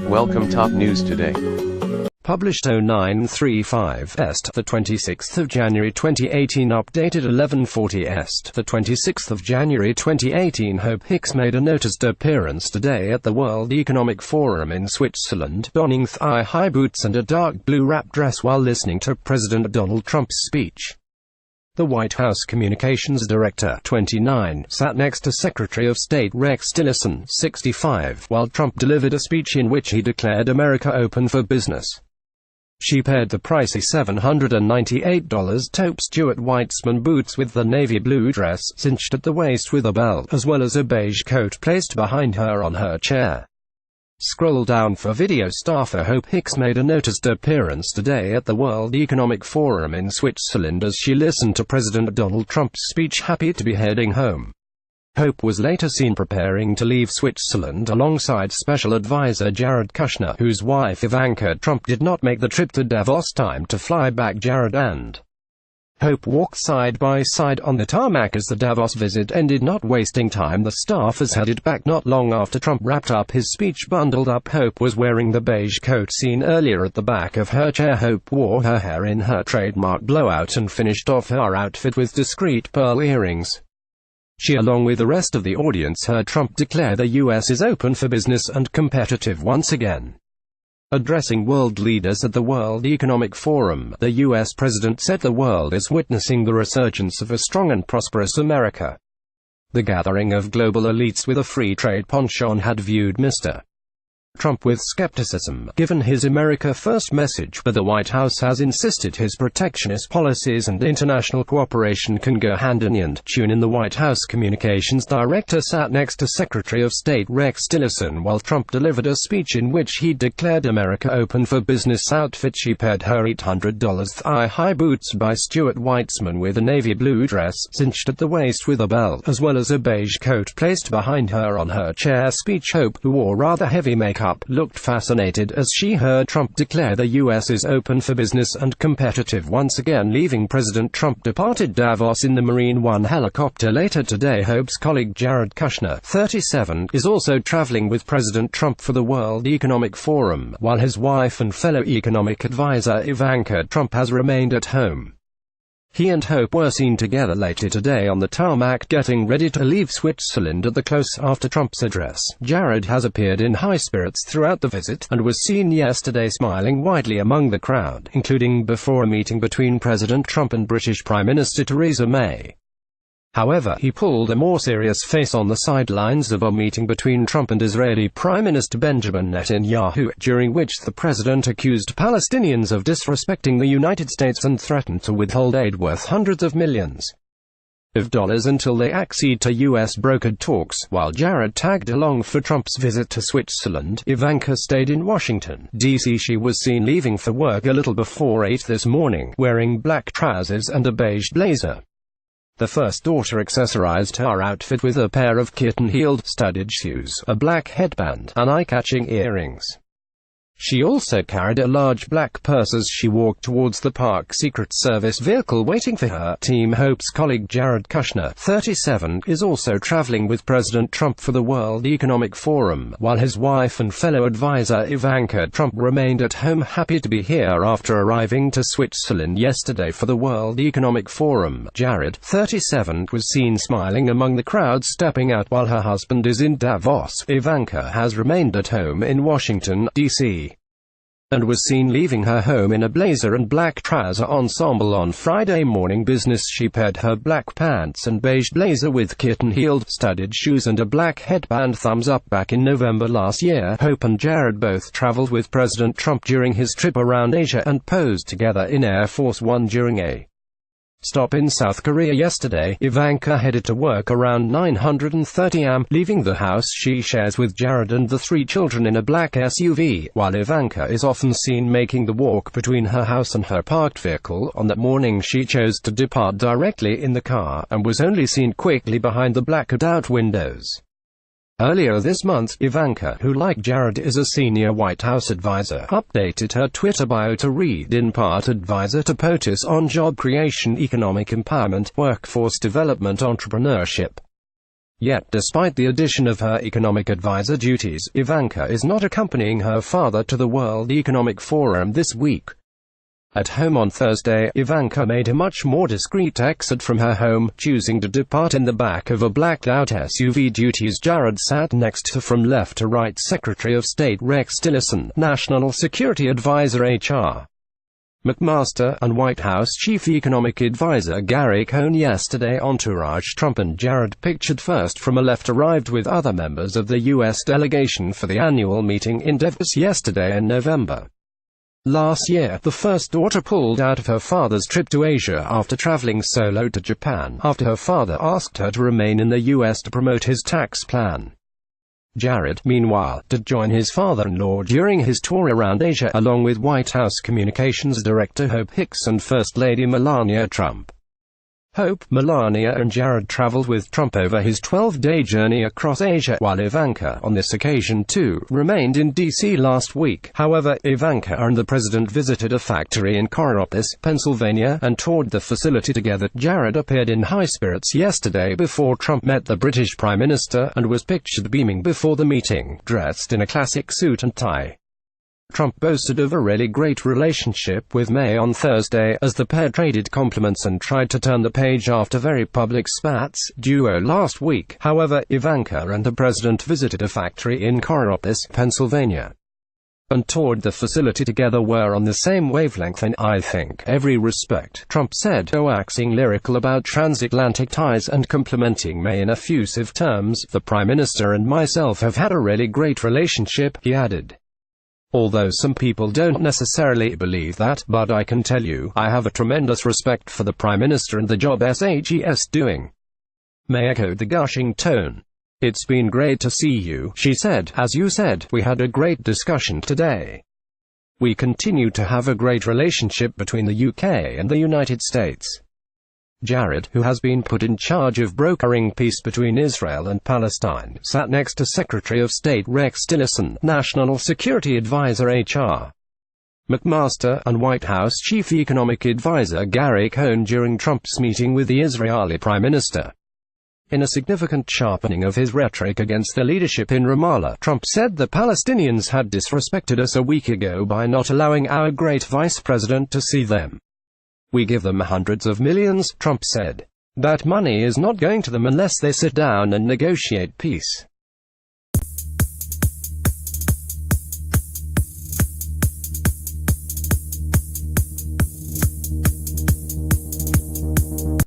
Welcome top news today. Published 0935 Est, the 26th of January 2018. Updated 1140 Est, the 26th of January 2018. Hope Hicks made a noticed appearance today at the World Economic Forum in Switzerland, donning thigh-high boots and a dark blue wrap dress while listening to President Donald Trump's speech. The White House Communications Director, 29, sat next to Secretary of State Rex Tillerson, 65, while Trump delivered a speech in which he declared America open for business. She paired the pricey $798 taupe Stuart Weitzman boots with the navy blue dress, cinched at the waist with a belt, as well as a beige coat placed behind her on her chair. Scroll down for video. Staffer Hope Hicks made a noticed appearance today at the World Economic Forum in Switzerland as she listened to President Donald Trump's speech, happy to be heading home. Hope was later seen preparing to leave Switzerland alongside Special Advisor Jared Kushner, whose wife Ivanka Trump did not make the trip to Davos. Time to fly back. Jared and Hope walked side by side on the tarmac as the Davos visit ended, not wasting time. The staffers headed back not long after Trump wrapped up his speech. Bundled up, Hope was wearing the beige coat seen earlier at the back of her chair. Hope wore her hair in her trademark blowout and finished off her outfit with discreet pearl earrings. She, along with the rest of the audience, heard Trump declare the U.S. is open for business and competitive once again. Addressing world leaders at the World Economic Forum, the U.S. president said the world is witnessing the resurgence of a strong and prosperous America. The gathering of global elites with a free trade penchant had viewed Mr. Trump with skepticism, given his America First message, but the White House has insisted his protectionist policies and international cooperation can go hand in hand. Tune in. The White House Communications Director sat next to Secretary of State Rex Tillerson while Trump delivered a speech in which he declared America open for business. Outfit: she paired her $800 thigh-high boots by Stuart Weitzman with a navy blue dress, cinched at the waist with a belt, as well as a beige coat placed behind her on her chair. Speech: Hope, who wore rather heavy makeup, looked fascinated as she heard Trump declare the U.S. is open for business and competitive once again. Leaving President Trump departed Davos in the Marine One helicopter later today. Hope's colleague Jared Kushner, 37, is also traveling with President Trump for the World Economic Forum, while his wife and fellow economic advisor Ivanka Trump has remained at home. He and Hope were seen together later today on the tarmac getting ready to leave Switzerland at the close after Trump's address. Jared has appeared in high spirits throughout the visit, and was seen yesterday smiling widely among the crowd, including before a meeting between President Trump and British Prime Minister Theresa May. However, he pulled a more serious face on the sidelines of a meeting between Trump and Israeli Prime Minister Benjamin Netanyahu, during which the president accused Palestinians of disrespecting the United States and threatened to withhold aid worth hundreds of millions of dollars until they accede to U.S.-brokered talks. While Jared tagged along for Trump's visit to Switzerland, Ivanka stayed in Washington, D.C. She was seen leaving for work a little before 8 this morning, wearing black trousers and a beige blazer. The first daughter accessorized her outfit with a pair of kitten-heeled, studded shoes, a black headband, and eye-catching earrings. She also carried a large black purse as she walked towards the park Secret Service vehicle waiting for her. Team Hope's colleague Jared Kushner, 37, is also traveling with President Trump for the World Economic Forum, while his wife and fellow advisor Ivanka Trump remained at home, happy to be here after arriving to Switzerland yesterday for the World Economic Forum. Jared, 37, was seen smiling among the crowd stepping out while her husband is in Davos. Ivanka has remained at home in Washington, D.C. and was seen leaving her home in a blazer and black trouser ensemble on Friday morning. Business: she paired her black pants and beige blazer with kitten-heeled, studded shoes and a black headband. Thumbs up. Back in November last year, Hope and Jared both traveled with President Trump during his trip around Asia and posed together in Air Force One during a stop in South Korea yesterday. Ivanka headed to work around 9:30 am, leaving the house she shares with Jared and the 3 children in a black SUV, while Ivanka is often seen making the walk between her house and her parked vehicle. On that morning she chose to depart directly in the car, and was only seen quickly behind the blacked-out windows. Earlier this month, Ivanka, who like Jared is a senior White House advisor, updated her Twitter bio to read, in part, advisor to POTUS on job creation, economic empowerment, workforce development, entrepreneurship. Yet despite the addition of her economic advisor duties, Ivanka is not accompanying her father to the World Economic Forum this week. At home on Thursday, Ivanka made a much more discreet exit from her home, choosing to depart in the back of a blacked-out SUV. Duties Jared sat next to from left to right Secretary of State Rex Tillerson, National Security Advisor H.R. McMaster, and White House Chief Economic Advisor Gary Cohn. Yesterday, entourage Trump and Jared, pictured first from a left, arrived with other members of the U.S. delegation for the annual meeting in Davos yesterday in November. Last year, the first daughter pulled out of her father's trip to Asia after traveling solo to Japan, after her father asked her to remain in the U.S. to promote his tax plan. Jared, meanwhile, did join his father-in-law during his tour around Asia, along with White House Communications Director Hope Hicks and First Lady Melania Trump. Hope, Melania and Jared traveled with Trump over his 12-day journey across Asia, while Ivanka, on this occasion too, remained in D.C. last week. However, Ivanka and the president visited a factory in Coraopolis, Pennsylvania, and toured the facility together. Jared appeared in high spirits yesterday before Trump met the British Prime Minister, and was pictured beaming before the meeting, dressed in a classic suit and tie. Trump boasted of a really great relationship with May on Thursday, as the pair traded compliments and tried to turn the page after very public spats duo last week. However, Ivanka and the president visited a factory in Coraopolis, Pennsylvania, and toured the facility together. Were on the same wavelength in, I think, every respect, Trump said, waxing lyrical about transatlantic ties and complimenting May in effusive terms. The Prime Minister and myself have had a really great relationship, he added. Although some people don't necessarily believe that, but I can tell you, I have a tremendous respect for the Prime Minister and the job he's doing. May echoed the gushing tone. It's been great to see you, she said. As you said, we had a great discussion today. We continue to have a great relationship between the UK and the United States. Jared, who has been put in charge of brokering peace between Israel and Palestine, sat next to Secretary of State Rex Tillerson, National Security Advisor H.R. McMaster, and White House Chief Economic Advisor Gary Cohn during Trump's meeting with the Israeli Prime Minister. In a significant sharpening of his rhetoric against the leadership in Ramallah, Trump said the Palestinians had disrespected us a week ago by not allowing our great vice president to see them. We give them hundreds of millions, Trump said. That money is not going to them unless they sit down and negotiate peace.